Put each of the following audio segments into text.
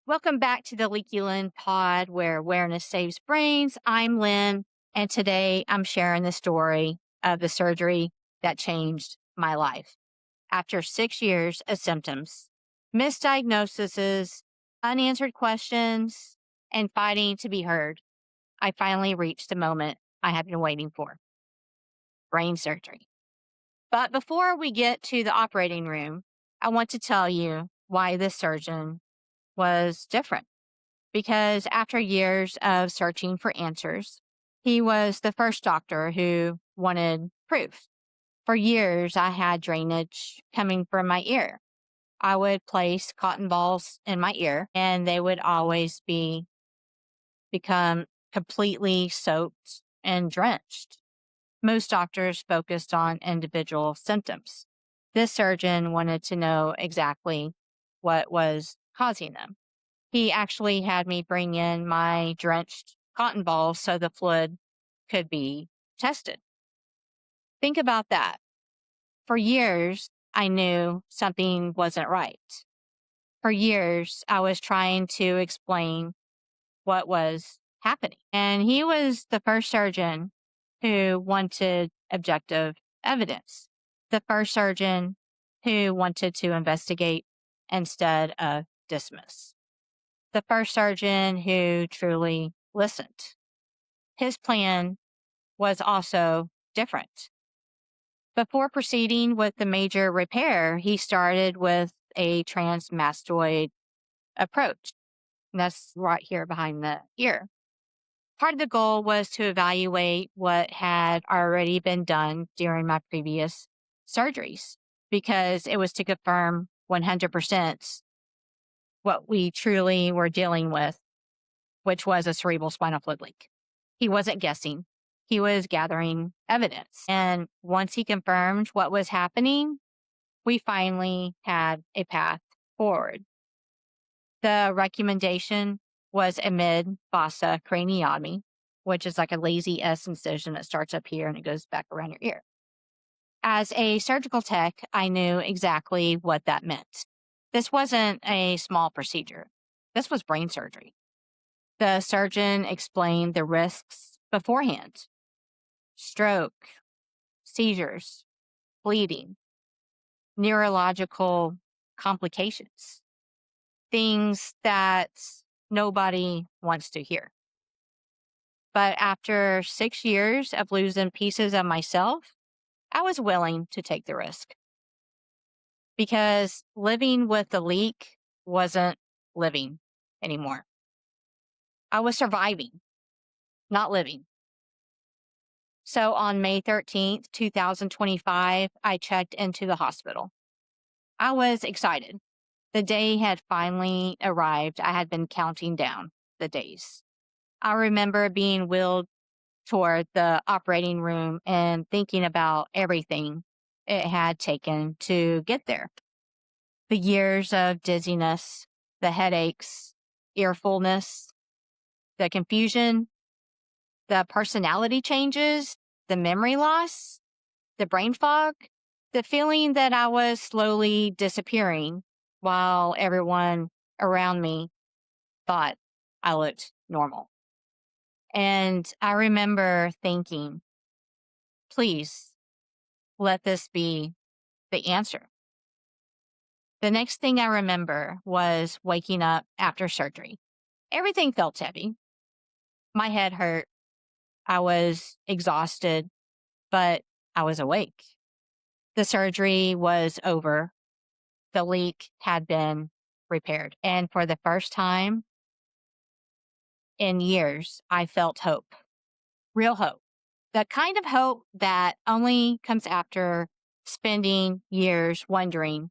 Welcome back to the Leaky Lynn pod where awareness saves brains. I'm Lynn, and today I'm sharing the story of the surgery that changed my life. After 6 years of symptoms, misdiagnoses, unanswered questions, and fighting to be heard, I finally reached the moment I have been waiting for: brain surgery. But before we get to the operating room, I want to tell you why this surgeon was different. Because after years of searching for answers, he was the first doctor who wanted proof. For years, I had drainage coming from my ear. I would place cotton balls in my ear and they would always become completely soaked and drenched. Most doctors focused on individual symptoms. This surgeon wanted to know exactly what was causing them. He actually had me bring in my drenched cotton balls so the fluid could be tested. Think about that. For years, I knew something wasn't right. For years, I was trying to explain what was happening. And he was the first surgeon who wanted objective evidence, the first surgeon who wanted to investigate instead of dismiss, the first surgeon who truly listened. His plan was also different. Before proceeding with the major repair, he started with a transmastoid approach. And that's right here behind the ear. Part of the goal was to evaluate what had already been done during my previous surgeries because it was to confirm 100% what we truly were dealing with, which was a cerebral spinal fluid leak. He wasn't guessing. He was gathering evidence. And once he confirmed what was happening, we finally had a path forward. The recommendation was a mid fossa craniotomy, which is like a lazy S incision that starts up here and it goes back around your ear. As a surgical tech, I knew exactly what that meant. This wasn't a small procedure. This was brain surgery. The surgeon explained the risks beforehand: stroke, seizures, bleeding, neurological complications, things that nobody wants to hear. But after 6 years of losing pieces of myself, I was willing to take the risk because living with the leak wasn't living anymore. I was surviving, not living. So on May 13th, 2025, I checked into the hospital. I was excited. The day had finally arrived. I had been counting down the days. I remember being wheeled toward the operating room and thinking about everything it had taken to get there. The years of dizziness, the headaches, earfulness, the confusion, the personality changes, the memory loss, the brain fog, the feeling that I was slowly disappearing while everyone around me thought I looked normal. And I remember thinking, please let this be the answer. The next thing I remember was waking up after surgery. Everything felt heavy. My head hurt. I was exhausted, but I was awake. The surgery was over. The leak had been repaired. And for the first time in years, I felt hope, real hope. The kind of hope that only comes after spending years wondering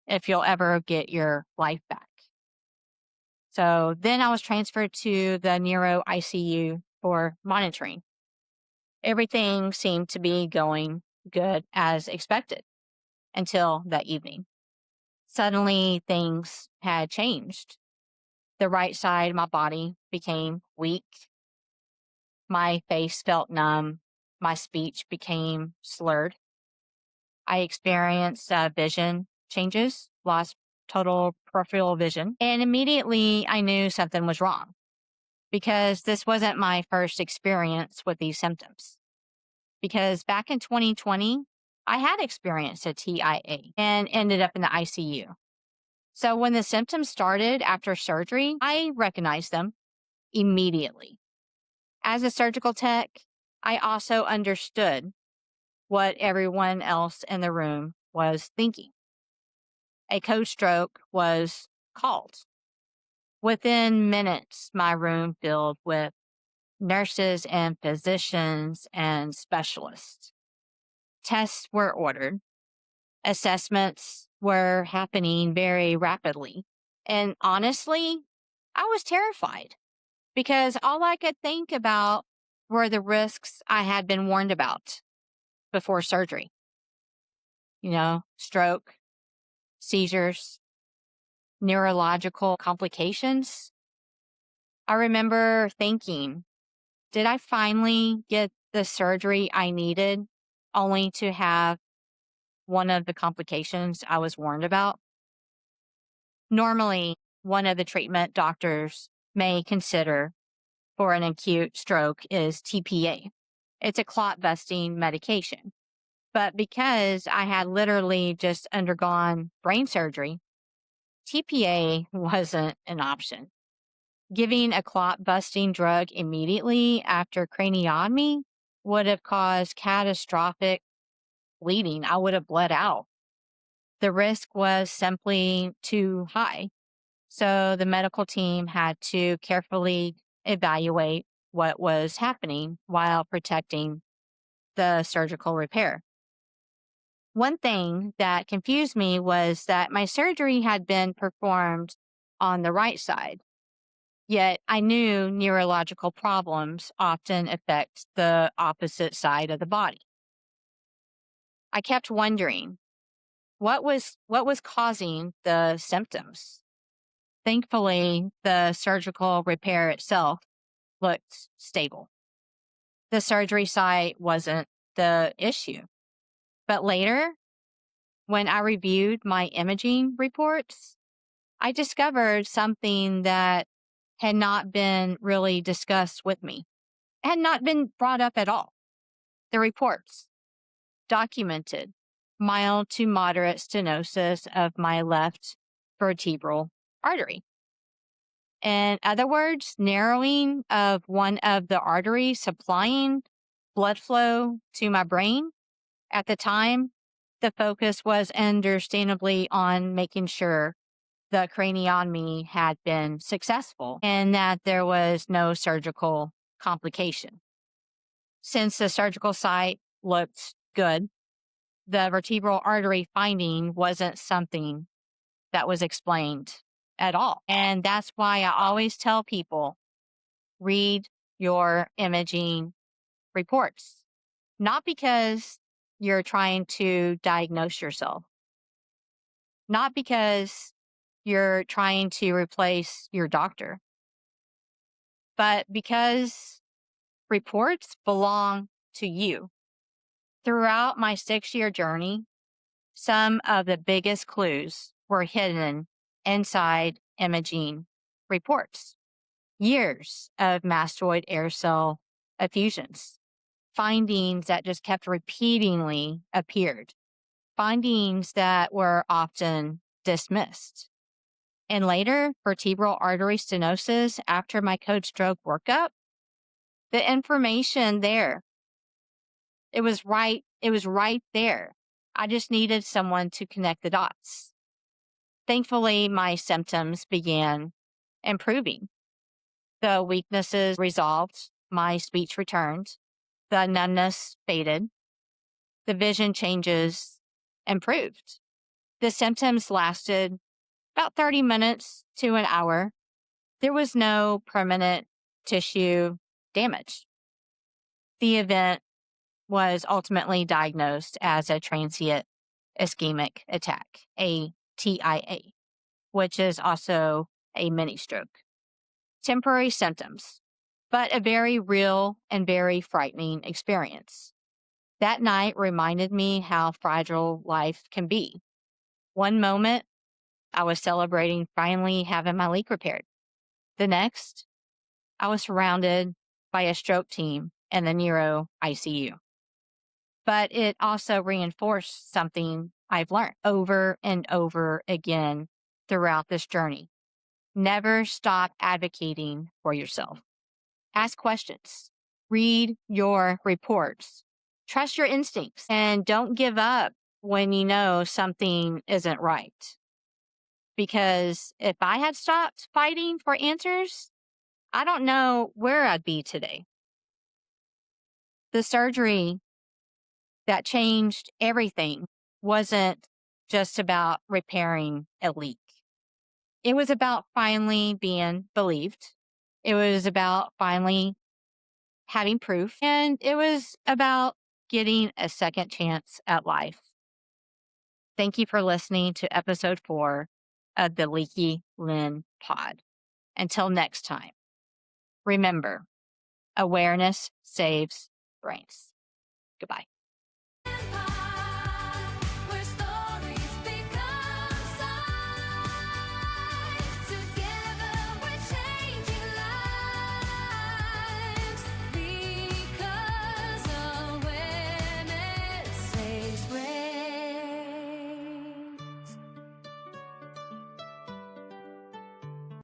if you'll ever get your life back. So then I was transferred to the Neuro ICU for monitoring. Everything seemed to be going good as expected until that evening. Suddenly, things had changed. The right side of my body became weak. My face felt numb. My speech became slurred. I experienced vision changes, lost total peripheral vision. And immediately I knew something was wrong because this wasn't my first experience with these symptoms. Because back in 2020, I had experienced a TIA and ended up in the ICU. So when the symptoms started after surgery, I recognized them immediately. As a surgical tech, I also understood what everyone else in the room was thinking. A code stroke was called. Within minutes, my room filled with nurses and physicians and specialists. Tests were ordered. Assessments were happening very rapidly. And honestly, I was terrified because all I could think about were the risks I had been warned about before surgery. Stroke, seizures, neurological complications. I remember thinking, did I finally get the surgery I needed only to have one of the complications I was warned about? Normally, one of the treatment doctors may consider for an acute stroke is TPA. It's a clot busting medication. But because I had literally just undergone brain surgery, TPA wasn't an option. Giving a clot busting drug immediately after craniotomy would have caused catastrophic bleeding. I would have bled out. The risk was simply too high. So the medical team had to carefully evaluate what was happening while protecting the surgical repair. One thing that confused me was that my surgery had been performed on the right side, yet I knew neurological problems often affect the opposite side of the body. I kept wondering what was causing the symptoms. Thankfully, the surgical repair itself looked stable. The surgery site wasn't the issue. But later, when I reviewed my imaging reports, I discovered something that had not been really discussed with me, had not been brought up at all. The reports documented mild to moderate stenosis of my left vertebral artery. In other words, narrowing of one of the arteries supplying blood flow to my brain. At the time, the focus was understandably on making sure the craniotomy had been successful and that there was no surgical complication. Since the surgical site looked good, the vertebral artery finding wasn't something that was explained at all. And that's why I always tell people, read your imaging reports, not because you're trying to diagnose yourself, not because you're trying to replace your doctor, but because reports belong to you. Throughout my 6-year journey, some of the biggest clues were hidden inside imaging reports. Years of mastoid air cell effusions, findings that just kept repeatedly appeared, findings that were often dismissed. And later, vertebral artery stenosis after my code stroke workup, the information there, it was right there. I just needed someone to connect the dots. Thankfully, my symptoms began improving. The weaknesses resolved, my speech returned, the numbness faded, the vision changes improved. The symptoms lasted about 30 minutes to an hour. There was no permanent tissue damage. The event was ultimately diagnosed as a transient ischemic attack, a TIA, which is also a mini stroke. Temporary symptoms, but a very real and very frightening experience. That night reminded me how fragile life can be. One moment, I was celebrating finally having my leak repaired. The next, I was surrounded by a stroke team in the Neuro ICU. But it also reinforced something I've learned over and over again throughout this journey. Never stop advocating for yourself. Ask questions. Read your reports. Trust your instincts and don't give up when you know something isn't right. Because if I had stopped fighting for answers, I don't know where I'd be today. The surgery that changed everything wasn't just about repairing a leak. It was about finally being believed. It was about finally having proof. And it was about getting a second chance at life. Thank you for listening to episode 4 of the Leaky Lynn Pod. Until next time, remember, awareness saves brains. Goodbye.